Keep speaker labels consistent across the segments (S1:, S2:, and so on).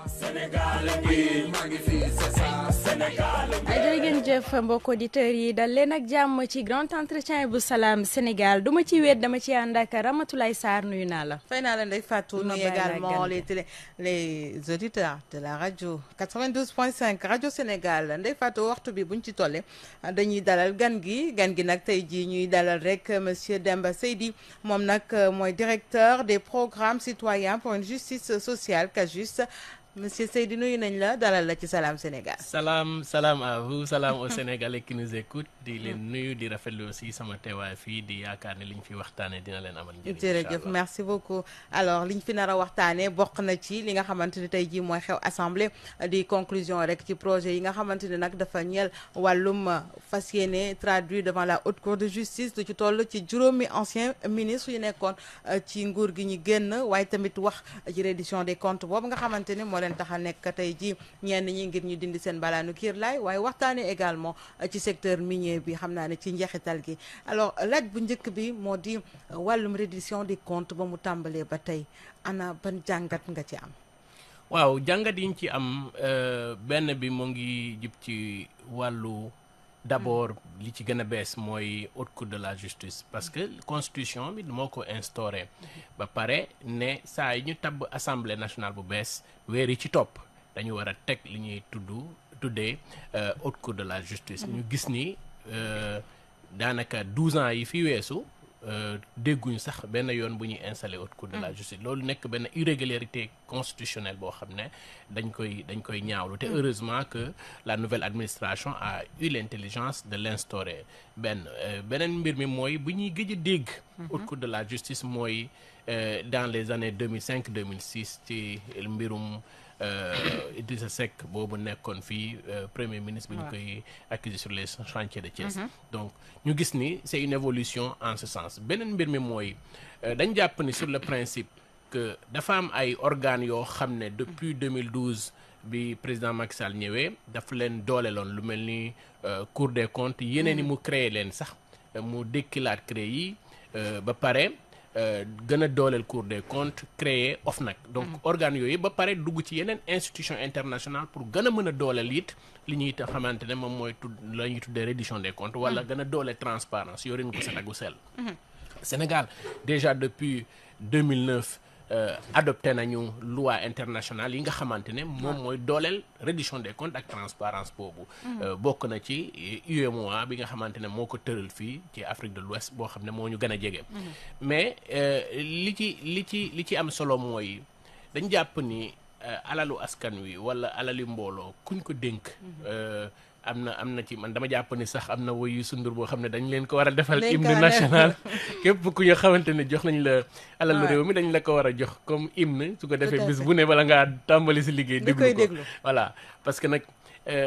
S1: ay jërë ngeen jëf mbokk auditeurs yi dal leen ak jàmm ci grand entretien bu Salam Sénégal du ma ci wéet dama ci ànd ak Ramatoulaye Sarr nuyu naa la.
S2: fay naa la Ndeye Fatou nuyu également les auditeurs de la radio 92.5 radio Sénégal Ndeye Fatou waxtu bi buñ ci tolle dañuy dalal gan gi nag tey jii ñuy dalal rek monsieur Demba Seydi moom nag mooy directeur des programmes citoyens pour une justice sociale CAJUST. Monsieur Seydi nuyu nañ la dalal la ci Salam Sénégal.
S3: Salam à vous, salam aux Sénégalais qui nous écoutent di leen nuyu di rafetlu aussi sama teewaay fii di yaakaar ne liñ fi waxtaanee dina leen amal njëriñ.
S2: jërëjëf merci beaucoup alors liñ fi nar a waxtaanee bokk na ci li nga xamante ni tey jii mooy xew assemblée di conclusion rek ci projet yi nga xamante ni nag dafa ñeel wàllum fas yéene traduit devant la haute cour de justice lu ci toll ci juróomi ancien ministre yu nekkoon ci nguur gi ñu génn waaye tamit wax ci reddition des comptes boobu nga xamante ni moo leen tax a nekk tey ji ñenn ñi ngir ñu dindi seen balaanu kiir laay waaye waxtaanee également ci secteur minier bi xam naa ne ci njeexital gi alors laaj bu njëkk bi moo di wàllum reddition des comptes ba mu tàmbalee ba tey ana ban jàngat nga ci am.
S3: waaw jàngat yi ñu ci am benn bi mu ngi jub ci wàllu d'abord li ci gën a bees mooy haute cour de la justice parce que constitution bi moo ko instauré ba pare ne saa yi ñu tabb assemblée nationale bu bees weer yi ci topp dañu war a teg li ñuy tuddee haute cour de la justice. ñu gis ni daanaka 12 ans yi fi weesu dégguñu sax benn yoon bu ñuy installé haute cour de la justice loolu nekk benn irrégularité constitutionnelle boo xam ne dañ koy ñaawlu te heureusement que la nouvelle administration a eu l'intelligence de l'instaurer beneen mbir mi mooy bu ñuy gëj a dégg haute cour de la justice mooy dans les années 2005 2006 ci mbirum Idrissa Seck boobu nekkoon fii premier ministre bi ñu koy accusé sur les chantiers de Thiès. Donc ñu gis ni c'est une évolution en ce sens beneen mbir mi mooy dañ jàpp ni sur le principe que dafa am ay organes yoo xam ne depuis 2012 bi président Macky Sall ñëwee dafa leen dooleeloon lu mel ni Cour des comptes yeneen yi mu créé leen sax mu dékkilaat créé yi ba pare gën a dooleel Cour des comptes créer OFNAC donc organes yooyu ba pare dugg ci yeneen institution internationale pour gën a mën a dooleel it li ñuy xamante ne moom mooy la ñuy tuddee reddition des comptes wala gën a dooleel transparence yorin ko set ak gu sell Sénégal déjà depuis 2009 adopté nañu loi internationale yi nga xamante ne moom mooy dooleel reddition des comptes ak transparence boobu bokk na ci UEMOA bi nga xamante ne moo ko tëral fii ci Afrique de l'Ouest boo xam ne moo ñu gën a jege mais li ci am solo mooy dañ jàpp ni alalu askan wi wala alali mbooloo kuñ ko dénk am na ci man dama jàpp ni sax am na woyu sundur boo xam ne dañ leen ko war a defal hymne national képp ku ñu xamante ne jox nañ la alalu réew mi dañ la ko war a jox comme hymne su ko defee bis bu ne bala ngaa tàmbali si liggéey déglu ko voilà parce que nag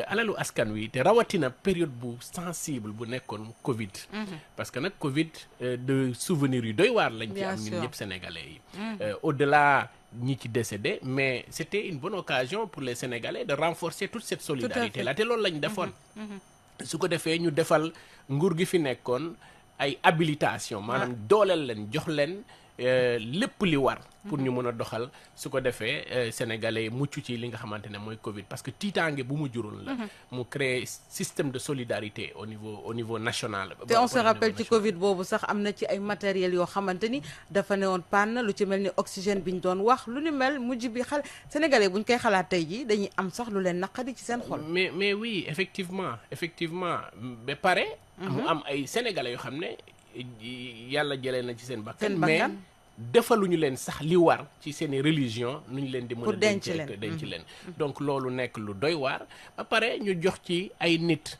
S3: alalu askan wi te rawatina période bu sensible bu nekkoon Covid parce que nag Covid de souvenirs yu doy waar lañ ci am ñun ñëpp sénégalais yi au-delà ñi ci décédé mais c'était une bonne occasion pour les Sénégalais de renforcer toute cette solidarité là te loolu lañ defoon su ko defee ñu defal nguur gi fi nekkoon ay habilitation maanaam dooleel leen jox leen lépp li war pour ñu mën a doxal su ko defee sénégalais mucc ci li nga xamante ne mooy Covid parce que tiitaange bu mu jurul la mu créer système de solidarité au niveau national
S2: te on se rappelle ci Covid boobu sax am na ci ay matériels yoo xamante ni dafa newoon panne lu ci mel ni oxygène bi ñu doon wax lu ni mel mujj bi sénégalais bu ñu koy xalaat tey ji dañuy am sax lu leen naqadi ci seen xol
S3: mais oui effectivement ba pare mu am ay sénégalais yoo xam ne yàlla jëlee na ci seen bakkan mais defaluñu leen sax li war ci seeni religion nu ñu leen di mën a denc leen donc loolu nekk lu doy waar ba pare ñu jox ci ay nit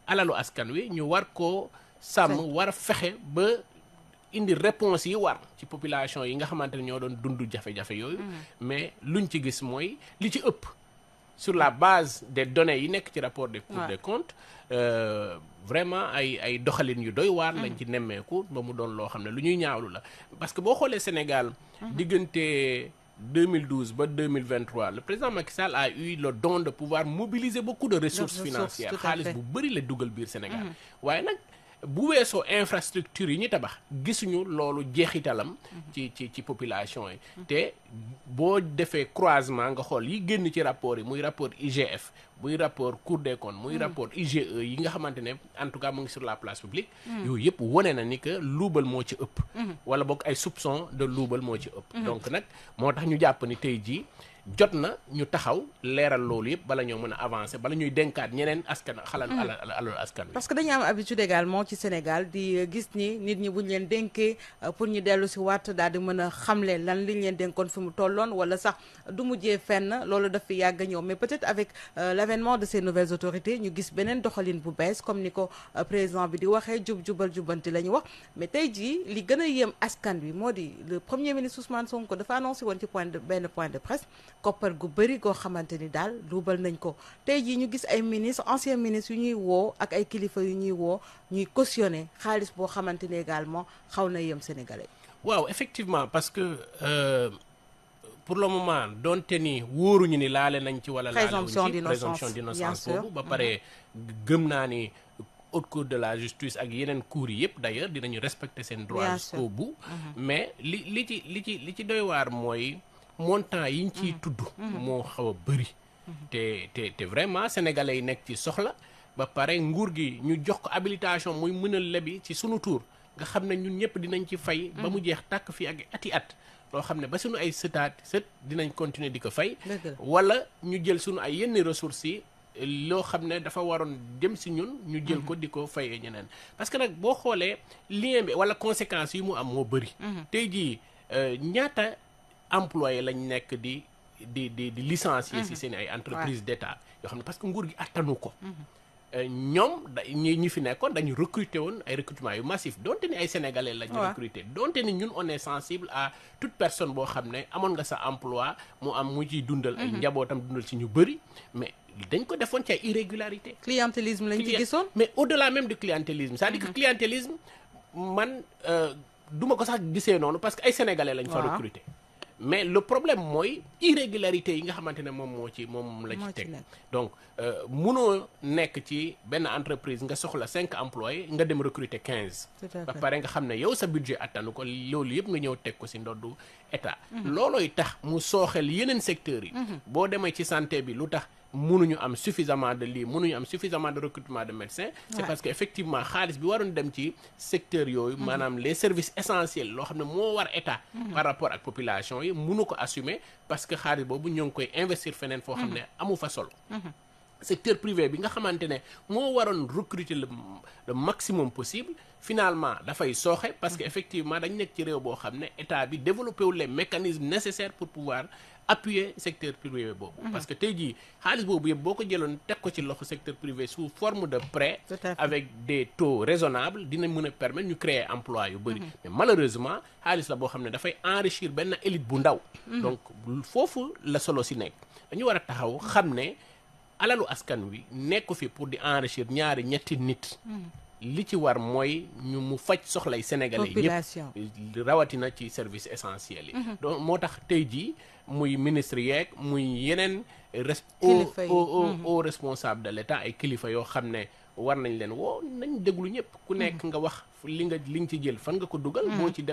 S3: alalu askan wi ñu war koo sàmm war a fexe ba indi réponse yi war ci population yi nga xamante ne ñoo doon dund jafe-jafe yooyu mais luñ ci gis mooy li ci ëpp sur la base des données yi nekk ci rapport des cours des comptes vraiment ay doxalin yu doy waar lañ ci nemmeeku ba mu doon loo xam ne lu ñuy ñaawlu la parce que boo xoolee Sénégal diggante 2012 ba 2023 le président Macky Sall a eu le don de pouvoir mobiliser beaucoup de ressources financières xaalis bu bëri la dugal biir Sénégal waaye nag bu weesoo infrastructure yi ñu tabax gisuñu loolu jeexitalam ci population yi te boo defee croisement nga xool yi génn ci rapport yi muy rapport IGF muy rapport Cour des comptes muy rapport IGE yi nga xamante ne en tout cas mu ngi sur la place publique yooyu yëpp wone na ni que luubal moo ci ëpp wala boog ay soupçon de luubal moo ci ëpp donc nag moo tax ñu jàpp ni tey jii jot na ñu taxaw leeral loolu yëpp bala ñoo mën a avancer bala ñuy dénkaat ñeneen askan alalu askan wi.
S2: parce que dañu am habitude également ci Sénégal di gis ni nit ñi buñ leen dénkee pour ñu dellu si waat daal di mën a xamle lan liñ leen dénkoon fi mu tolloon wala sax du mujjee fenn loolu daf fi yàgg ñëw mais peut-être avec l'avènement de ces nouvelles autorités ñu gis beneen doxalin bu bees comme ni ko président bi di waxee jubal jubanti la ñu wax mais tey jii li gën a yéem askan wi moo di le premier ministre Ousmane Sonko dafa annoncé woon ci benn point de presse koppar gu bëri goo xamante ni daal luubal nañ ko tey jii ñu gis ay ministres anciens ministres yu ñuy woo ak ay kilifa yu ñuy woo ñuy cautionner xaalis boo xamante ni également xaw na yem sénégalais.
S3: waaw effectivement parce que pour le moment donte ni wóoruñu ni laale nañ ci wala laale présomption d'innocence boobu ba pare gëm naa ni haute cour de la justice ak yeneen cours yi yëpp d'ailleurs dinañu respecter seen droit jusqu'au bout mais li ci doy waar mooy montant yiñ ciy tudd moo xaw a bëri te vraiment sénégalais yi nekk ci soxla ba pare nguur gi ñu jox ko habilitation muy mën a lebi ci sunu tour nga xam ne ñun ñëpp dinañ ci fay ba mu jeex tàkk fii ak at loo xam ne ba sunu ay sët dinañ continuer di ko fay wala ñu jël sunu ay yenn ressources yi loo xam ne dafa waroon dem si ñun ñu jël ko di ko fayee ñeneen parce que nag boo xoolee lien bi wala conséquences yi mu am moo bëri tey jii ñaata employé lañ nekk di licencier ci seen ay entreprise d'État yoo xam ne parce que nguur gi attanu ko ñoom ñi fi nekkoon dañu recruter woon ay recrutement yu massif donte ni ay sénégalais lañu recruter donte ni ñun on est sensible à toute personne boo xam ne amoon nga sa emploi mu am mu ciy dundal ay njabootam dundal ci ñu bëri mais dañ ko defoon ci ay irrégularité
S2: clientélisme lañ ci gisoon
S3: mais au-delà même du clientélisme c'est-à-dire que clientélisme man duma ko sax gisee noonu parce que ay sénégalais lañ fa recruter mais le problème mooy irrégularité yi nga xamante ne moom la ci teg donc munoo nekk ci benn entreprise nga soxla 5 employés nga dem recruter 15 ba pare nga xam ne yow sa budget attanu ko loolu yëpp nga ñëw teg ko ci ndoddu état loolooy tax mu sooxel yeneen secteurs yi boo demee ci santé bi lu tax mënuñu am suffisamment de lits mënuñu am suffisamment de recrutement de médecins c'est parce que effectivement xaalis bi waroon dem ci secteur yooyu maanaam les services essentiels loo xam ne moo war état par rapport ak population yi mënu ko assumer parce que xaalis boobu ñoo ngi koy investir feneen foo xam ne amu fa solo secteur privé bi nga xamante ne moo waroon recruter le maximum possible finalement dafay sooxe parce que effectivement dañ nekk ci réew boo xam ne état bi développé wu les mécanismes nécessaires pour pouvoir appuyer secteur privé boobu parce que tey jii xaalis boobu yëpp boo ko jëloon teg ko ci loxo secteur privé sous forme de prêt avec des taux raisonnables dina mën a permettre ñu créer emploi yu bëri mais malheureusement xaalis la boo xam ne dafay enrichir benn élite bu ndaw donc foofu la solo si nekk dañu war a taxaw xam ne alalu askan wi nekku fi pour di enrichir ñaari ñetti nit li ci war mooy ñu mu faj soxlay sénégalais yëpp rawatina ci service essentiel yi donc moo tax tey jii muy ministre yeeg muy yeneen au responsable de l'État ay kilifa yoo xam ne war nañ leen woo nañ déglu ñëpp ku nekk nga wax li nga ci jël fan nga ko dugal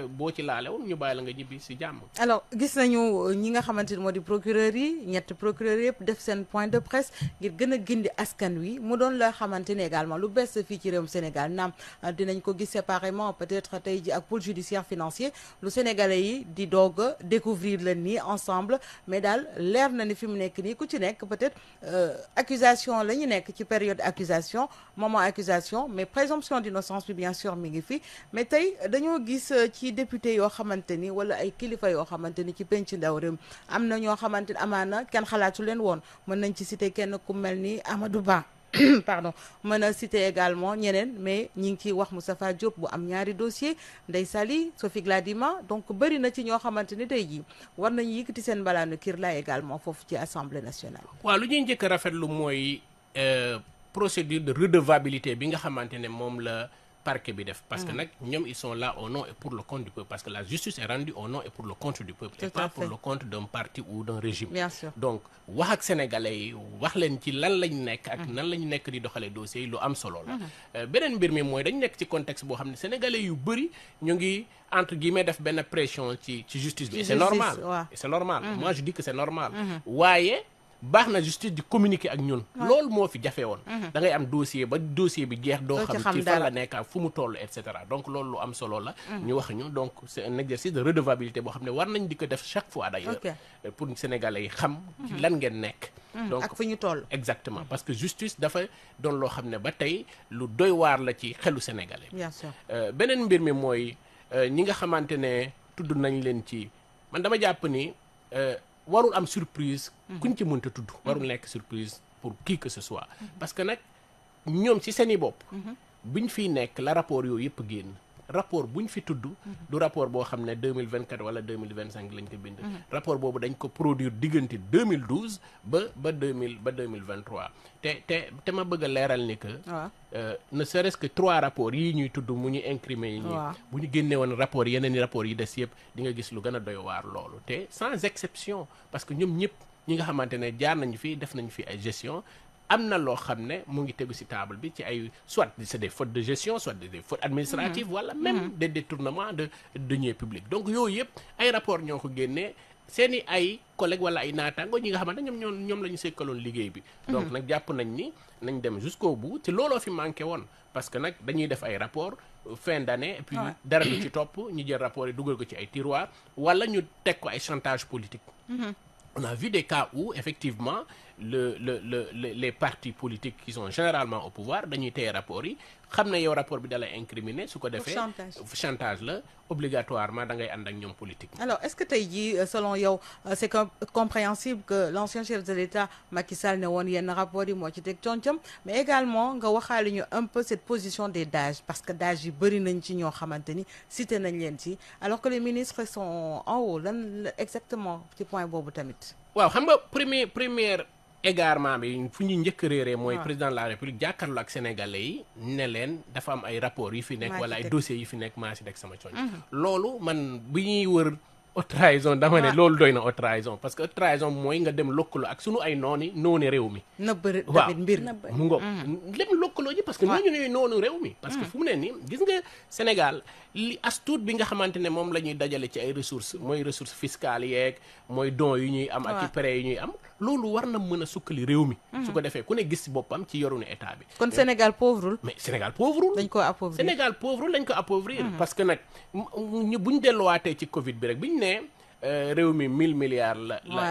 S3: boo ci laalewoon ñu bàyyi la nga ñibbi ci jàmm
S2: alors gis nañu ñi nga xamante ni moo di procureur yi ñetti procureur yëpp def seen point de presse ngir gën a gindi askan wi mu doon loo xamante ni également lu bees fii ci réewum Sénégal naam dinañ ko gis séparément peut-être tey ji ak pôle judiciaire financier lu sénégalais yi di doog a découvrir leen nii ensemble mais daal leer na ni fi mu nekk nii ku ci nekk peut-être accusation la ñu nekk ci période accusation moment accusation mais présomption d'innocence bi bien sûr mi ngi fi mais tey dañoo gis ci député yoo xamante ni wala ay kilifa yoo xamante ni ci penc ndaw réew am na ñoo xamante ni amaana kenn xalaatu leen woon mën nañ ci citer kenn ku mel ni Amadou Ba pardon mën a citer également ñeneen mais ñi ngi ciy wax Moustapha Diop bu am ñaari dossier Ndeye Saly Sophie Gladima donc bëri na ci ñoo xamante ni tey jii war nañu yëkkati seen mbalaanu kiir la également foofu ci Assemblée nationale.
S3: waaw lu ñuy njëkk a rafetlu mooy procédure de redevabilité bi nga xamante ne moom la parquet bi def parce que nag ñoom ils sont là au nom et pour le compte du peuple parce que la justice est rendue au nom et pour le compte du peuple et pas pour le compte d'un parti ou d'un régime.
S2: Bien sûr.
S3: Donc wax ak sénégalais yi wax leen ci lan lañ nekk ak nan lañ nekk di doxalee dossiers yi lu am solo la. beneen mbir mi mooy dañ nekk ci contexte boo xam ne sénégalais yu bëri ñu ngi entre guillemets def benn pression ci justice bi. C'est normal c'est normal. Moi je dis que c'est normal. waaye baax na justice di communiquer ak ñun. loolu moo fi jafe woon. da ngay am dossier ba dossier bi jeex doo xam ci fan la nekk ak fu mu toll et cetera donc loolu lu am solo la. ñu wax ñu donc c'est un exercice de redevabilité boo xam ne war nañ di ko def chaque fois d'ailleurs. pour sénégalais yi xam. ci lan ngeen nekk. donc
S2: ak fu ñu toll.
S3: exactement parce que justice dafa doon loo xam ne ba tey lu doy waar la ci xelu sénégalais.
S2: bien sûr
S3: beneen mbir mi mooy ñi nga xamante ne tudd nañ leen ci man dama jàpp ni. warul am surprise kuñ ci mënta tudd warul nekk surprise pour qui que ce soit parce que nag ñoom ci seeni bopp buñ fiy nekk la rapport yooyu yëpp génn rapport buñ fi tudd du rapport boo xam ne 2024 wala 2025 lañ ko bind rapport boobu dañ ko produire diggante 2012 ba 2023 te ma bëgg a leeral ni que ne serait-ce que 3 rapports yii ñuy tudd mu ñu incrimé yi ñi bu ñu génnee woon rapport yeneen i rapports yi des yëpp di nga gis lu gën a doy waar loolu te sans exception parce que ñoom ñëpp ñi nga xamante ne jaar nañu fi def nañu fi ay gestion am na loo xam ne mu ngi tegu ci table bi ci ay soit c'est des fautes de gestion soit des fautes administratives wala même des détournements de deniers publics donc yooyu yëpp ay rapport ñoo ko génnee seeni ay collègues wala ay naataango ñi nga xamante ñoom la ñu sekkaloon liggéey bi donc nag jàpp nañ ni nañ dem jusqu'au bout te looloo fi manqué woon parce que nag dañuy def ay rapport fin d'année et puis dara du ci topp ñu jël rapport yi dugal ko ci ay tiroir wala ñu teg ko ay chantage politique on a vu des cas où effectivement les partis politiques qui sont généralement au pouvoir dañuy téye rapport yi xam ne yow rapport bi dalay incriminer su ko defee chantage la obligatoirement da ngay ànd ak ñoom politique.
S2: alors est-ce que tey jii selon yow c'est compréhensible que l'ancien chef de l'État Macky Sall ne woon yenn rapport yi moo ci teg concam mais également nga waxaale ñu un peu cette position des DAGE parce que DAGE yi bëri nañ ci ñoo xamante ni cité nañ leen ci alors que les ministres sont en haut lan exactement ci point boobu tamit.
S3: waaw xam nga première égarement bi fu ñu njëkk réeree mooy président de la république jàkkaarloo ak sénégalais yi ne leen dafa am ay rapports yi fi nekk wala ay dossiers yi fi nekk maa si teg sama cooñ loolu man bi ñuy wër haute trahison dama ne loolu doy na haute trahison parce que haute trahison mooy nga dem lëkkaloo ak sunu ay nooni réew mi
S2: waaw mbir
S3: mu ngoog dem lëkkaloo ji parce que ñooñu ñooy noonu réew mi parce que fu mu ne nii gis nga Sénégal li as tuut bi nga xamante ne moom la ñuy dajale ci ay ressources mooy ressources fiscales yeeg mooy dons yu ñuy am ak ci prêts yu ñuy am loolu war na mën a sukkali réew mi su ko defee ku ne gis ci boppam ci yorunu état bi
S2: kon Sénégal pauvreul
S3: mais Sénégal pauvreul
S2: dañ ko appauvrir
S3: Sénégal pauvreul dañ ko appauvrir parce que nag buñ delluwaatee ci Covid bi rek biñ ne réew mi 1000 milliards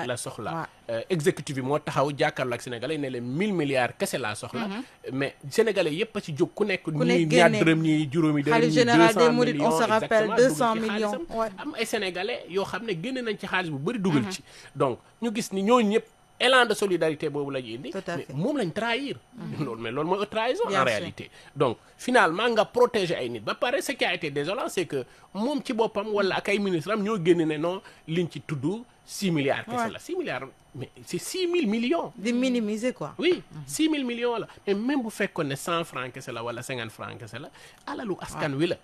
S3: la soxla exécutif bi moo taxaw jàkkaarloo ak sénégalais ne leen 1000 milliards kese laa soxla mais sénégalais yëpp a ci jóg ku nekk ñii ñaar dërëm ñii juróomi dërëm ñii 200 millions
S2: on se rappelle 200 millions
S3: am ay sénégalais yoo xam ne génne nañ ci xaalis bu bëri dugal ci donc ñu gis ni ñooñu ñëpp élan de solidarité boobu la ñu indi mais moom lañ trahir loolu mooy trahison en réalité donc finalement nga protéger ay nit ba pare ce qui a été désolant c'est que moom ci boppam wala ak ay ministres am ñoo génn ne non liñ ci tudd 6 milliards kese la 6 milliards mais c'est 6 000 millions
S2: di minimiser quoi
S3: oui 6 000 millions la mais même bu fekkoon ne 100 francs kese la wala 50 francs kese la alalu askan wi la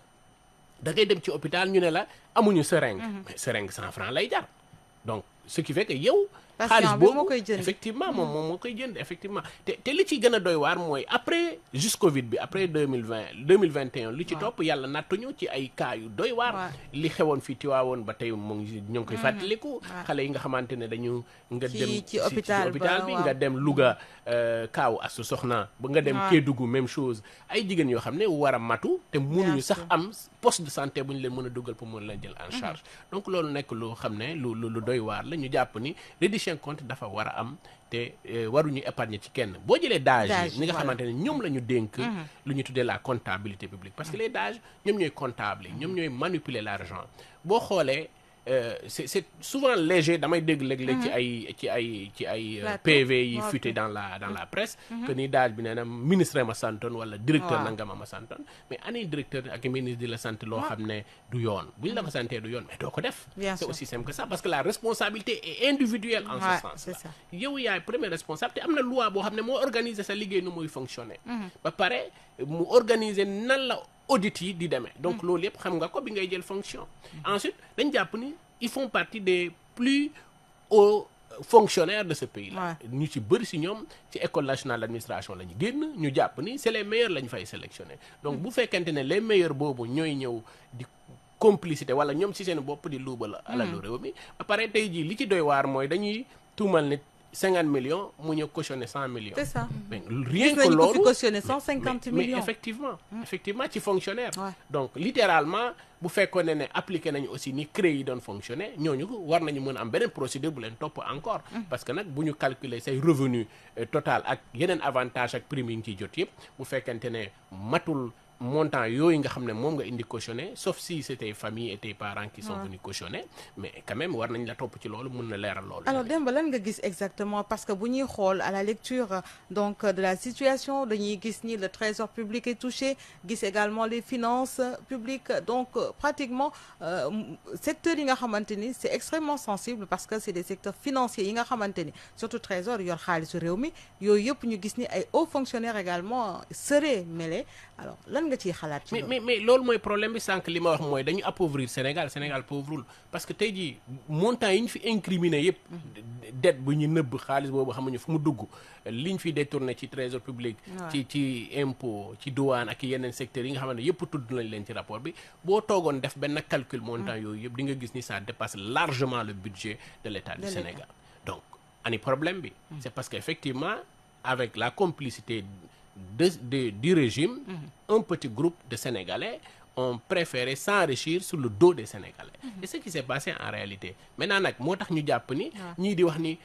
S3: da ngay dem ci hôpital ñu ne la amuñu seringue mais seringue 100 francs lay jar donc ce qui fait que yow xaalis boobu effectivement moom moo koy jënd effectivement te li ci gën a doy waar mooy après juste Covid bi après 2021 li ci topp yàlla nattuñu ci ay cas yu doy waar li xewoon fii Tiwaawoon ba tey mu ngi ñoo ngi koy fàttaliku xale yi nga xamante ne dañu nga dem
S2: ci hôpital
S3: bi nga dem Louga kaaw Asu Soxna ba nga dem Kédougou même chose ay jigéen yoo xam ne war a matu te mënuñu sax am poste de santé bu ñu leen mën a dugal pour mën leen jël en charge donc loolu nekk lu xam ne lu doy waar la ñu jàpp ni compte dafa war a am te waruñu épargner ci kenn boo jëlee DAGE yi ñi nga xamante ne ñoom la ñu dénk lu ñu tuddee la comptabilité publique parce que les DAGE ñoom ñooy comptable ñoom ñooy manipuler l'argent boo xoolee c'est souvent léger damay dégg léeg-léeg ci ay PV yi fuité dans la presse que ni DAGE bi nee na ministre ma santoon wala directeur nangama ma santoon mais ani directeur ak ministre di la sant loo xam ne du yoon bu ñu la ko santee du yoon mais doo ko def c'est aussi simple que ça parce que la responsabilité est individuelle en ce sens là yow yaay premier responsable te am na loi boo xam ne moo organiser sa liggéey nu muy fonctionner ba pare mu organiser nan la audit yi di demee donc loolu yëpp xam nga ko bi ngay jël fonction ensuite dañ jàpp ni ils font partie des plus hauts fonctionnaires de ce pays là ñu ci bëri si ñoom ci école nationale d'administration la ñu génn ñu jàpp ni c'est les meilleurs la ñu fay sélectionner donc bu fekkente ne les meilleurs boobu ñooy ñëw di complicité wala ñoom si seen bopp di luubal alalu réew mi ba pare tey jii li ci doy waar mooy dañuy tuumal nit 50 millions mu ñëw cautionné 100 millions.
S2: C'est ça.
S3: mais rien que loolu
S2: fi cautionné 150 millions.
S3: mais effectivement ci fonctionnaire. donc littéralement bu fekkoon ne appliqué nañu aussi ni CREI yi doon fonctionner ñooñu war nañu mën a am beneen procédure bu leen topp encore. parce que nag bu ñu calculer say revenu total ak yeneen avantage ak prime yi nga ciy jot yëpp bu fekkente ne matul. montant yooyu nga xam ne moom nga indi cautionné sauf si c'est tes familles et tes parents qui sont venus cautionner mais quand même war nañ la topp ci loolu mën na leeral loolu.
S2: alors Demba lan nga gis exactement parce que bu ñuy xool à la lecture donc de la situation dañuy gis ni le trésor public est touché gis également les finances publiques donc pratiquement secteurs yi nga xamante ni c'est extrêmement sensible parce que c'est des secteurs financiers yi nga xamante ni surtout trésor yor xaalisu réew mi yooyu yëpp ñu gis ni ay hauts fonctionnaires également seraient mêlés alors lan nga ciy xalaat ci
S3: mais loolu mooy problème bi sànq li ma wax mooy dañu appauvrir Sénégal pauvreul parce que tey jii montant yi ñu fi incriminé yëpp dette bu ñu nëbb xaalis boobu xamuñu fu mu dugg li ñu fi détourné ci trésor public ci impôt ci douane ak yeneen secteurs yi nga xamante ne yëpp tudd nañ leen ci rapport bi boo toogoon def benn calcul montant yooyu yëpp di nga gis ni ça dépasse largement le budget de l'État du Sénégal donc ani problème bi c'est parce que effectivement avec la complicité du régime, un petit groupe de Sénégalais ont préféré s'enrichir sur le dos des Sénégalais. Et ce qui s'est passé en réalité. Maintenant nag moo tax ñu jàpp ni ñii di wax ni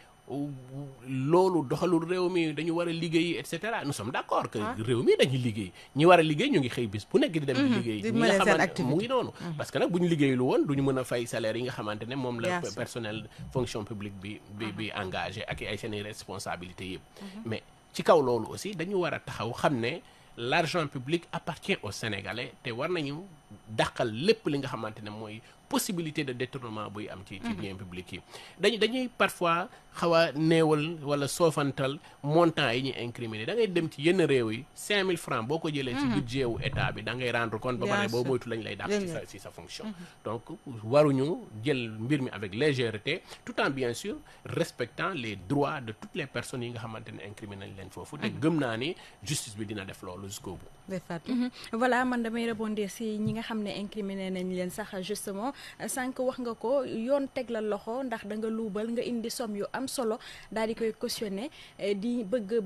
S3: loolu doxalul réew mi dañu war a liggéey et cetera nous sommes d'accord que réew mi dañuy liggéey ñi war a liggéey ñu ngi xëy bis bu nekk di dem di liggéey ñi nga xamante mu ngi noonu parce que nag bu ñu liggéeyul woon du ñu mën a fay salaire yi nga xamante ne moom la personnel fonction publique bi engagé ak ay seen responsabilités yëpp mais ci kaw loolu aussi dañu war a taxaw xam ne l'argent public appartient aux Sénégalais te war nañu dàqal lépp li nga xamante ne mooy possibilité de détournement buy am ci bien public yi dañuy parfois xaw a néewal wala soofantal montant yi ñuy incriminer da ngay dem ci yenn réew yi 5000 francs boo ko jëlee ci budget wu état bi da ngay rendre compte ba pare boo moytu lañ lay dàq ci sa fonction donc waruñu jël mbir mi avec légèreté tout en bien sûr respectant les droits de toutes les personnes yi nga xamante ne incriminer nañ leen foofu te gëm naa ni justice bi dina def loolu jusqu'au bout.
S1: voilà man damay rebondir si ñi nga xam ne incriminer nañ leen sax justement sànq wax nga ko yoon teg la loxo ndax da nga luubal nga indi somme yu am solo daal di koy cautionner di bëgg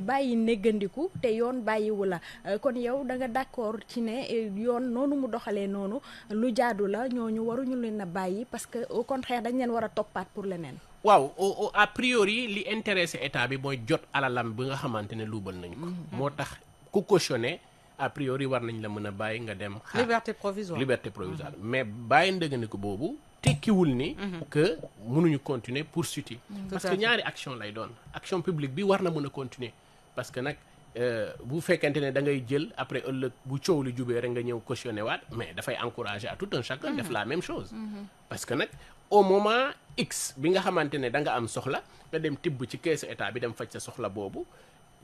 S1: bàyyi néggandiku te yoon bàyyiwu la kon yow da nga d'accord ci ne yoon noonu mu doxalee noonu lu jaadu la ñooñu waruñu leen a bàyyi parce que au contraire dañ leen war a toppaat pour leneen.
S3: waaw a priori li intéressé état bi mooy jot alalam bi nga xamante ne luubal nañu ko. moo tax ku cautionner a priori war nañ la mën a bàyyi nga dem.
S2: liberté provisoire
S3: mais bàyyi ndëgëniku boobu tekkiwul ni. que mënuñu continuer poursuite yi. parce que ñaari action lay doon action publique bi war na mën a continuer parce que nag bu fekkente ne da ngay jël après ëllëg bu coow li jubee rek nga ñëw cautionner waat mais dafay encourager à tout un chacun def la même chose. parce que nag au moment X bi nga xamante ne da nga am soxla nga dem tibb ci keesu état bi dem faj sa soxla boobu.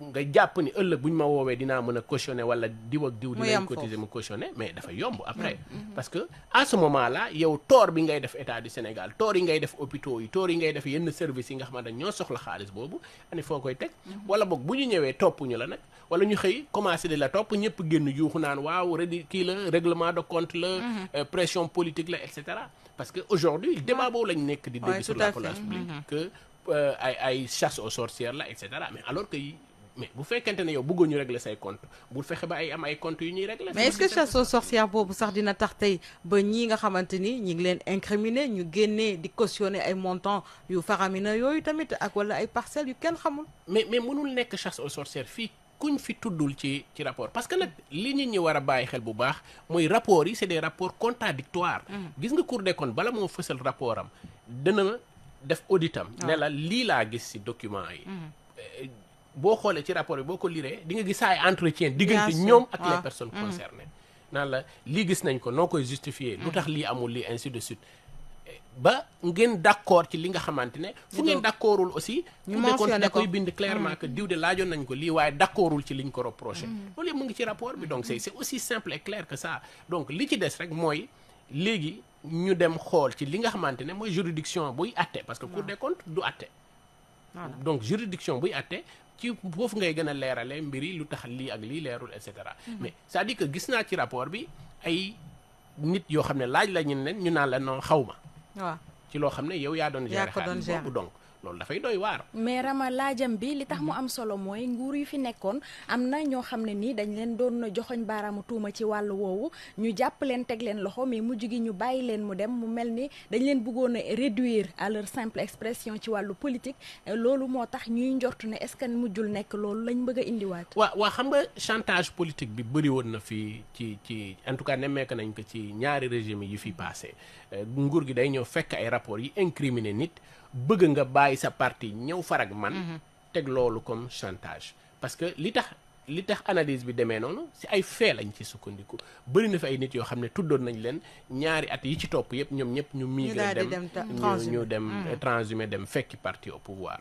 S3: nga jàpp ni ëllëg bu ñu ma woowee dinaa mën a cautionner wala diw ak diw dinañ cotiser mu cautionner mais dafa yomb après parce que à ce moment là yow tort bi ngay def état du Sénégal tort yi ngay def hôpitaux yi tort yi ngay def yenn services yi nga xamante ñoo soxla xaalis boobu ani foo koy teg wala boog bu ñu ñëwee topp ñu la nag wala ñu xëy commencé di la topp ñëpp génn yuuxu naan waaw kii la règlement de compte la pression politique la et cetera parce que aujourd'hui débat boobu lañ nekk di dégg sur la place publique que ay chasse aux sorcières la et cetera mais alors que mais bu fekkente ne yow bëggoo ñu régler say compte bu fexe ba am ay comptes yu ñuy régler.
S2: mais est-ce que chasse aux sorcières boobu sax dina tax tey ba ñii nga xamante ni ñi ngi leen incriminer ñu génnee di cautionner ay montants yu faramineux yooyu tamit ak wala ay parcelles yu kenn xamul.
S3: mais mënul nekk chasse aux sorcières fii kuñ fi tuddul ci rapport parce que nag li nit ñi war a bàyyi xel bu baax mooy rapports yi c'est des rapports contradictoires gis nga Cour des comptes bala moo fësal rapport am dana def auditam ne la lii laa gis ci document yi boo xoolee ci rapport bi boo ko liree di nga gis ay entretien diggante ñoom ak les personnes concernées naan la lii gis nañ ko noo koy justifier lu tax lii amul lii ainsi de suite ba ngeen d'accord ci li nga xamante ne fu ngeen d'accordul aussi
S2: ñu
S3: Cour des comptes
S2: mentionné
S3: da
S2: ko.
S3: koy bind clairement que diw de laajoon nañ ko lii waaye d'accordul ci liñ ko reproché loolu yëpp mu ngi ci rapport bi donc c'est aussi simple et clair que ça donc li ci des rek mooy léegi ñu dem xool ci li nga xamante ne mooy juridiction buy atte parce que Cour des comptes du atte donc juridiction buy atte ci foofu ngay gën a leerale mbiri lu tax lii ak lii leerul et cetera mais c'est-à-dire que gis naa ci rapport bi ay nit yoo xam ne laaj la ñu ne ñu naan la non xaw ma
S2: waaw
S3: ci loo xam ne yow yaa doon gérer
S2: ko doon
S3: xaalis
S2: gérer.
S3: boobu donc loolu dafay doy waar
S1: mais Rama laajam bi li tax mu am solo mooy nguur yu fi nekkoon am na ñoo xam ne nii dañ leen doon joxoñ baaraamu tuuma ci wàllu woowu ñu jàpp leen teg leen loxo mais mujj gi ñu bàyyi leen mu dem mu mel ni dañ leen bëggoon a réduire à leur simple expression ci wàllu politique loolu moo tax ñuy njortu ne est-ce que mujjul nekk loolu lañ bëgg a indiwaat.
S3: waa xam nga chantage politique bi bëri woon na fii ci en tout cas nemmeek nañ ko ci ñaari régime yi fi passé nguur gi day ñëw fekk ay rapports yi incriminer nit bëgg nga bàyyi sa parti ñëw farag man teg loolu comme chantage parce que li tax analyse bi demee noonu si ay fait lañ ci sukkandiku bëri na fi ay nit yoo xam ne tuddoon nañ leen ñaari at yi ci topp yëpp ñoom ñëpp ñu migré ñu dem transhumé dem fekki parti au pouvoir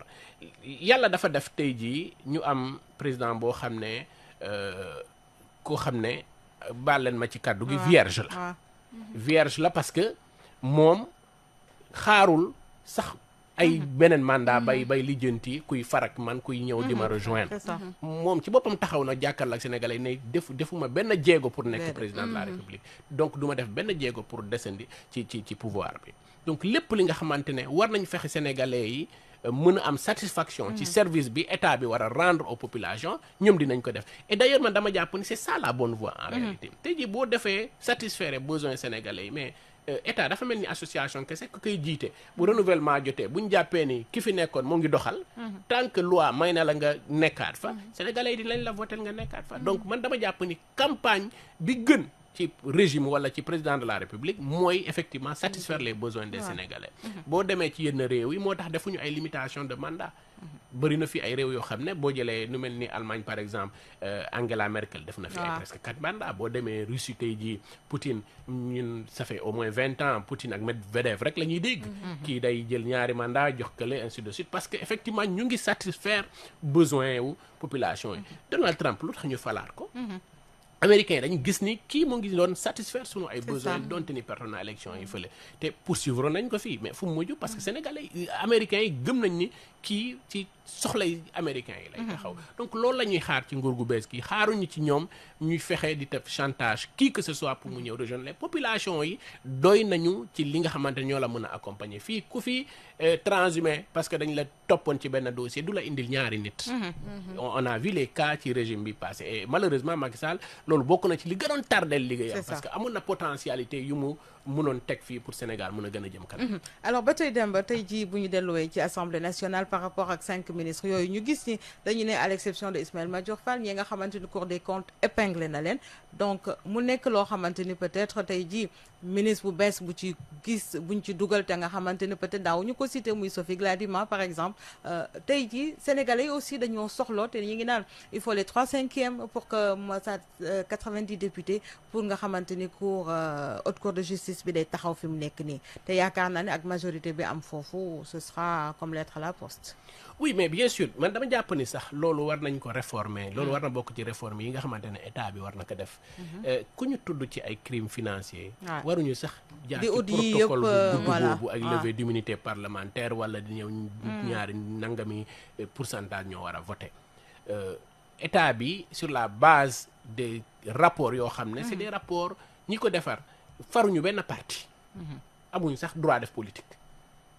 S3: yàlla dafa def tey jii ñu am président boo xam ne koo xam ne baal leen ma ci kàddu gi vierge la parce que moom xaarul sax ay beneen mandat bay lijjanti kuy farak man kuy ñëw di ma rejoindre moom ci boppam taxaw na jàkkaarloo ak sénégalais ne defuma benn jéego pour nekk président de la république donc duma def benn jéego pour descendi ci pouvoir bi donc lépp li nga xamante ne war nañ fexe sénégalais yi mën a am satisfaction ci service bi état bi war a rendre aux populations ñoom dinañ ko def et d'ailleurs man dama jàpp ni c'est ça la bonne voie en réalité tey jii boo defee satisfaire besoins sénégalais yi mais état dafa mel ni association kese ku koy jiite bu renouvellement jotee bu ñu jàppee ni ki fi nekkoon moo ngi doxal tant que loi may na la nga nekkaat fa sénégalais yi dinañ la voter nga nekkaat fa donc man dama jàpp ni campagne bi gën ci régime wala ci président de la république mooy effectivement satisfaire les besoins des sénégalais boo demee ci yenn réew yi moo tax defuñu ay limitation de mandat bëri na fi ay réew yoo xam ne boo jëlee nu mel ni Allemagne par exemple Angela Merkel def na fi ay presque 4 mandats boo demee Russie tey jii Poutine ñun ça fait au moins 20 ans Poutine ak Medvedev rek la ñuy dégg kii day jël ñaari mandat jox kële ainsi de suite parce que effectivement ñu ngi satisfaire besoin wu population yi Donald Trump lu tax ñu falaat ko américains yi dañu gis ni kii mu ngi doon satisfaire sunu ay besoins donte ni perte na élection yi fële te poursuivre nañ ko fii mais fu mu mujj parce que sénégalais américains yi gëm nañ ni kii ci soxlay américains yi lay taxaw donc loolu la ñuy xaar ci nguur gu bees gi xaaruñu ci ñoom ñuy fexe di def chantage qui que ce soit pour mu ñëw rejoindre les populations yi doy nañu ci li nga xamante ñoo la mën a accompagner fii ku fi transhumé parce que dañ la toppoon ci benn dossier du la indil ñaari nit on a vu les cas ci régime bi passé et malheureusement Macky Sall loolu bokk na ci li gënoon tardel liggéeyam parce que amoon na potentialité yu mu mënoon teg fii pour Sénégal mën a gën a jëm kanam
S2: alors ba tey dem ba tey jii bu ñu delluwee ci assemblée nationale par rapport ak 5 ministres yooyu ñu gis ni dañu ne à l'exception de Ismaïla Madior Fall ñi nga xamante ni Cour des comptes épinglé na leen donc mu nekk loo xamante ni peut-être tey jii ministre bu bees bu ci gis buñ ci dugal te nga xamante ni peut-être daaw ñu ko cité muy Sophie Gladima par exemple tey jii sénégalais yi aussi dañoo soxla te ñu ngi naan il faut les 3/5 pour que moi ça 90 députés pour nga xamante ni haute cour de justice bi day taxaw fi mu nekk nii te yaakaar naa ne ak majorité bi am foofu ce sera comme lettre à la poste.
S3: oui mais bien sûr man dama jàpp ni sax loolu war nañ ko réformer loolu war na bokk ci réforme yi nga xamante ne état bi war na ko def ku ñu tudd ci ay crimes financiers waruñu sax jaar ci protocole bu gudd boobu ak levée d'immunité parlementaire wala di ñëw ñaari nangami pourcentage ñoo war a voter état bi sur la base des rapports yoo xam ne c'est des rapports ñi ko defar faruñu benn parti amuñu sax droit def politique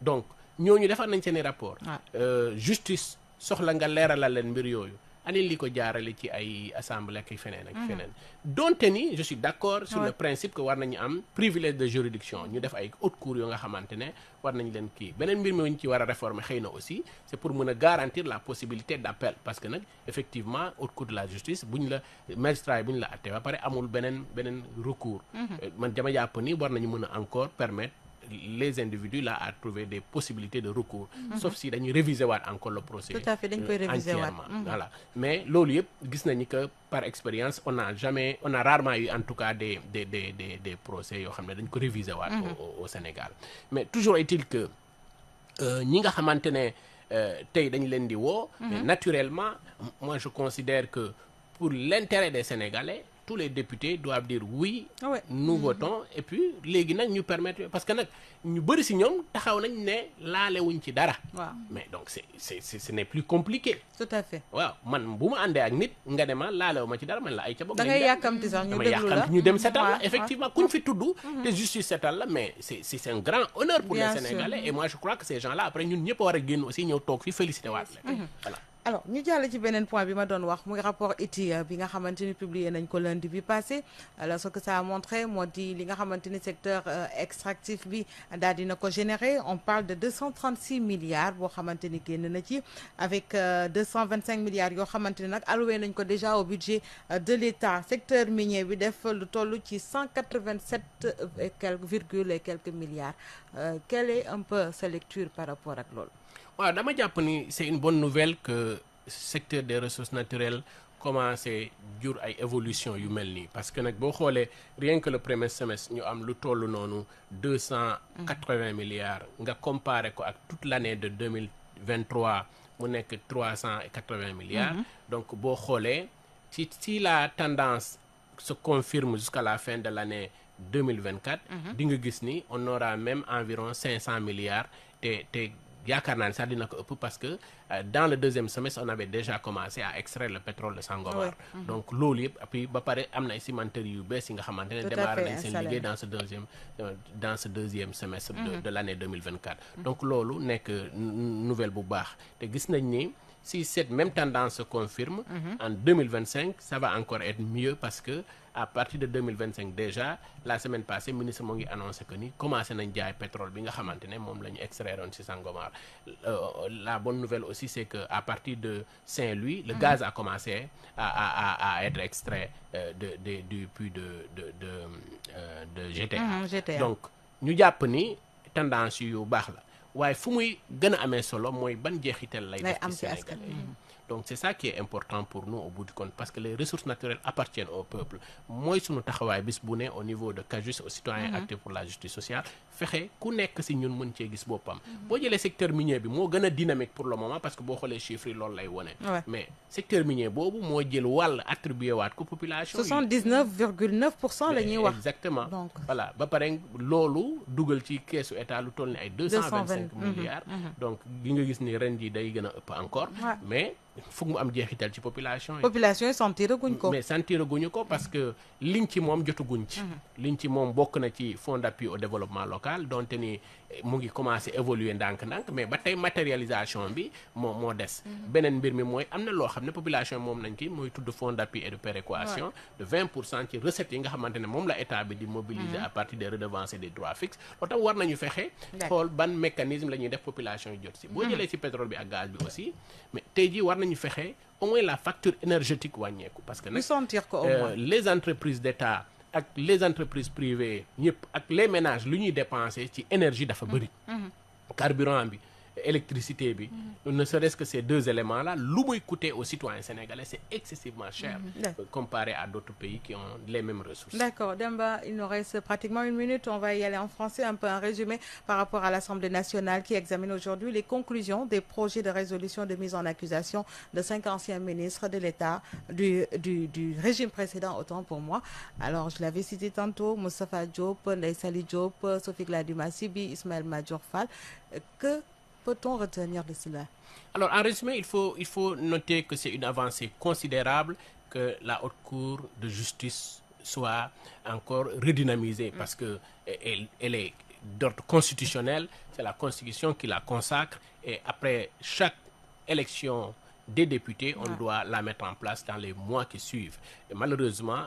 S3: donc ñooñu defar nañ seeni rapport justice soxla nga leeralal leen mbir yooyu ani li ko jaarale ci ay assemblée ak feneen ak feneen donte ni je suis d'accord sur le principe que war nañu am privilège de juridiction ñu def ay haute cour yoo nga xamante ne war nañ leen kii beneen mbir mi ñu ci war a réformer xëy na aussi c'est pour mën a garantir la possibilité d'appel parce que nag effectivement haute cour de la justice buñ la magistrat yi buñ la atte ba pare amul beneen recours man dama jàpp ni war nañu mën a encore permettre les individus là à trouver des possibilités de recours. Sauf si dañuy réviser waat encore le procès.
S2: Tout à fait, dañ koy réviser waat.
S3: entièrement. Voilà. Mais loolu yëpp gis nañu que par expérience on a rarement eu en tout cas des procès yoo xam ne dañ ko réviser waat au Sénégal. Mais toujours est-il que ñi nga xamante ne tey dañ leen di woo. Mais naturellement moi je considère que pour l'intérêt des Sénégalais tous les députés doivent dire oui.
S2: Ouais.
S3: Nous votons et puis léegi nag ñu permettre parce que nag ñu bëri si ñoom taxaw nañ ne laalewuñ ci dara.
S2: waaw
S3: Mais donc ce n'est plus compliqué.
S2: tout à fait.
S3: waaw man bu ma àndee ak nit nga ne ma laalewu ma ci dara man la ay ca bopp.
S2: da ngay yàkkamti sax ñu
S3: dama
S2: déglu la
S3: yàkkamti ñu dem setal la
S2: waaw,
S3: effectivement kuñ fi tudd. te justice setal la mais c'est un grand honneur pour
S2: Bien
S3: les
S2: sûr.
S3: Sénégalais et moi je crois que ces gens là après ñun ñëpp a war a génn aussi ñëw toog fi félicité waat la. Voilà.
S2: alors ñu jàll ci beneen point bi ma doon wax muy rapport ITIE bi nga xamante ni publié nañ ko lundi bi passé alors ce que ça a montré moo di li nga xamante ni secteur extractif bi daal dina ko générer on parle de 236 milliards boo xamante ni génn na ci avec 225 milliards yoo xamante ni nag alloué nañ ko déjà au budget de l'État secteur minier bi def lu toll ci 187 et quelques virgule et quelques milliards quelle est un peu sa lecture par rapport ak loolu.
S3: waaw dama jàpp ni c'est une bonne nouvelle que secteur des ressources naturelles commencé jur ay évolution yu mel nii parce que nag boo xoolee rien que le premier semestre ñu am lu toll noonu 280 milliards nga comparé ko ak toute l'année de 2023 mu nekk 380 milliards donc boo xoolee si la tendance se confirme jusqu'à la fin de l'année 2024 di nga gis ni on aura même environ 500 milliards te yaakaar naa ne sax dina ko ëpp parce que dans le deuxième semestre on avait déjà commencé à extraire le pétrole de Sangomar. Donc loolu yëpp puis ba pare am na ay cimenteries yu bees yi nga xamante ne démarré nañ seen liggéey dans ce deuxième semestre de l'année 2024. Donc loolu nekk nouvelle bu baax te gis nañ ni si cette même tendance se confirme en 2025 ça va encore être mieux parce que à partir de 2025 déjà la semaine passée ministre moo ngi annoncé que ni commencé nañ jaay pétrole bi nga xamante ne moom la ñu extraire woon ci Sangomar. La bonne nouvelle aussi c'est que à partir de Saint-Louis le gaz a commencé à être extrait du puits de GTA. Donc ñu jàpp ni tendance yu baax la waaye fu muy gën a amee solo mooy ban jeexital lay def ci Sénégal. Donc c'est ça qui est important pour nous au bout du compte parce que les ressources naturelles appartiennent au peuple mooy sunu taxawaay bis bu ne au niveau de CAJUST aux citoyens actifs pour la justice sociale fexe ku nekk si ñun mën cee gis boppam. boo jëlee secteur minier bi moo gën a dynamique pour le moment parce que boo xoolee chiffres yi loolu lay wone. Mais secteur minier boobu moo jël wàll attribué waat ko population.
S2: 79,9% la ñuy wax.
S3: Exactement.
S2: Donc
S3: voilà ba pare loolu dugal ci keesu état lu toll ni ay 225 milliards. Donc gi nga gis ni ren ji day gën a ëpp encore. Mais foog mu am jeexital ci population yi.
S2: population yi sentir guñ ko.
S3: mais sentir guñu ko parce que liñ ci moom jotaguñ ci. liñ ci moom bokk na ci fonds d'appui au développement local donte ni mu ngi commencer évoluer ndànk-ndànk mais ba tey matérialisation bi moo des. beneen mbir mi mooy am na loo xam ne population moom nañ ki mooy tudd fonds d'appui et de péréquation de 20% ci recettes yi nga xamante ne moom la état bi di mobiliser à partir des redevances et des droits fixes loolu tam war nañu fexe. xool ban mécanisme la ñuy def population yi jot si. boo jëlee ci pétrole bi ak gaz bi aussi mais tey jii war nañu fexe au moins la facture énergétique wàññeeku parce que nag
S2: sentir ko au moins
S3: les entreprises d'État ak les entreprises privées ñëpp ak les ménages lu ñuy dépenser ci énergie dafa bëri. Carburant bi électricité bi. ne serait-ce que ces deux éléments là lu muy coûter aux citoyens sénégalais c'est excessivement cher. Comparé à d'autres pays qui ont les mêmes ressources.
S2: D'accord Demba, il nous reste pratiquement une minute, on va y aller en français, un peu un résumé par rapport à l'Assemblée nationale qui examine aujourd'hui les conclusions des projets de résolution de mise en accusation de 5 anciens ministres de l'État du régime précédent, autant pour moi. Alors je l'avais cité tantôt, Moustapha Diop, Ndeye Saly Diop, Sophie Gladima Siby, Ismaël Madior Fall. Que peut-on retenir de cela?
S3: Alors en résumé, il faut noter que c'est une avancée considérable que la Haute Cour de justice soit encore redynamisée parce que elle est d'ordre constitutionnel, c'est la Constitution qui la consacre et après chaque élection des députés, on doit la mettre en place dans les mois qui suivent. Et malheureusement,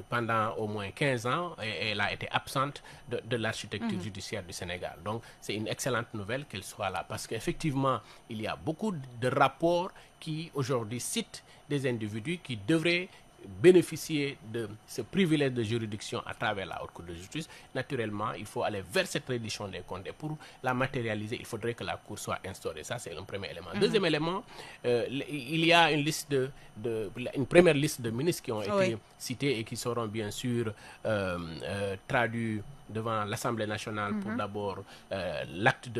S3: pendant au moins 15 ans, elle a été absente de l'architecture judiciaire du Sénégal. Donc, c'est une excellente nouvelle qu'elle soit là. Parce qu'effectivement, il y a beaucoup de rapports qui, aujourd'hui, citent des individus qui devraient bénéficier de ce privilège de juridiction à travers la Haute Cour de justice, naturellement, il faut aller vers cette reddition des comptes. Et pour la matérialiser, il faudrait que la Cour soit instaurée. Ça, c'est un premier élément. Deuxième élément, il y a une première liste de ministres qui ont été cités et qui seront bien sûr traduits devant l'Assemblée nationale pour d'abord l'acte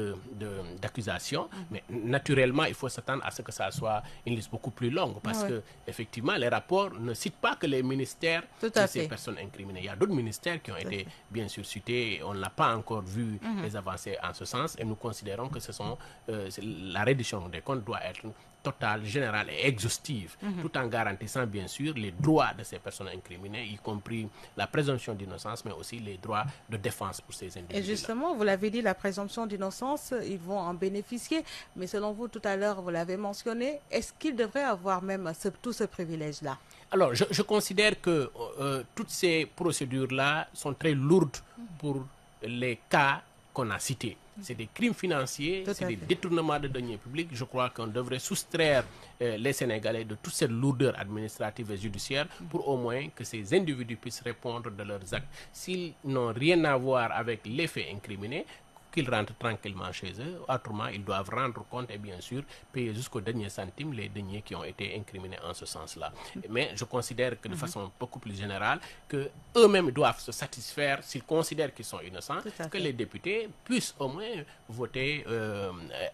S3: d'accusation. Mais naturellement, il faut s'attendre à ce que ça soit une liste beaucoup plus longue parce que effectivement, les rapports ne citent pas que les ministères de ces personnes incriminées. Il y a d'autres ministères qui ont été bien sûr cités et on n'a pas encore vu les avancées en ce sens et nous considérons que la reddition des comptes doit être totale, générale et exhaustive, tout en garantissant bien sûr les droits de ces personnes incriminées, y compris la présomption d'innocence, mais aussi les droits de défense pour ces individus.
S2: Et justement, vous l'avez dit, la présomption d'innocence, ils vont en bénéficier, mais selon vous, tout à l'heure, vous l'avez mentionné, est-ce qu'ils devraient avoir même tout ce privilège-là?
S3: Alors, je considère que toutes ces procédures-là sont très lourdes pour les cas qu'on a cités. C'est des crimes financiers, c'est des détournements de deniers publics. Je crois qu'on devrait soustraire les Sénégalais de toute cette lourdeur administrative et judiciaire pour au moins que ces individus puissent répondre de leurs actes. S'ils n'ont rien à voir avec les faits incriminés, qu'ils rentrent tranquillement chez eux. Autrement, ils doivent rendre compte et bien sûr payer jusqu'au dernier centime les deniers qui ont été incriminés en ce sens-là. Mais je considère que de façon beaucoup plus générale, que eux-mêmes doivent se satisfaire, s'ils considèrent qu'ils sont innocents, que les députés puissent au moins voter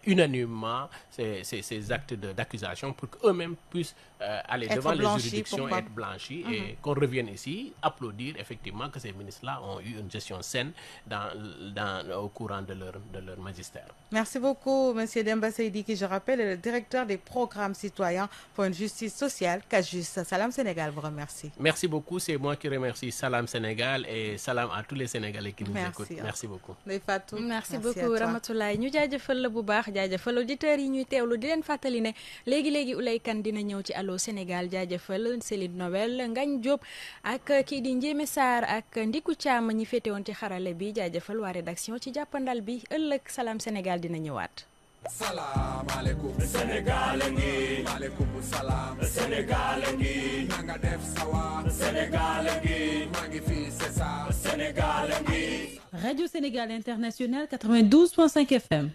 S3: unanimement ces actes d'accusation pour qu'eux-mêmes puissent aller devant les juridictions et être blanchis et qu'on revienne ici, applaudir effectivement que ces ministres-là ont eu une gestion saine au courant de leur magistère.
S2: Merci beaucoup, M. Demba Seydi, qui, je rappelle, est le directeur des programmes citoyens pour une justice sociale, CAJUS. Salam Sénégal vous remercie.
S3: Merci beaucoup, c'est moi qui remercie Salam Sénégal et salam à tous les Sénégalais qui nous écoutent. Merci beaucoup.
S1: Merci beaucoup Ramatoulaye ñu jaajëfal la bu baax jaajëfal auditeurs yi ñuy teewlu di leen fàttali ne léegi Ouleye Kane dina ñëw ci Allô Sénégal jaajëfal Céline Noël Ngagne Diop ak kii di Ndiémé Sarr ak Ndiku Thiam ñi féete woon ci xarale bi jaajëfal waa rédaction ci jàppandal bi ëllëg Salam Sénégal dina ñëwaat.
S4: Salam alaikum Sénégal ngi maaleykum salaam Sénégal ngi nanga def sawa Sénégal ngi maa ngi fi c'est ça Sénégal ngi
S5: Radio Sénégal International 92.5 FM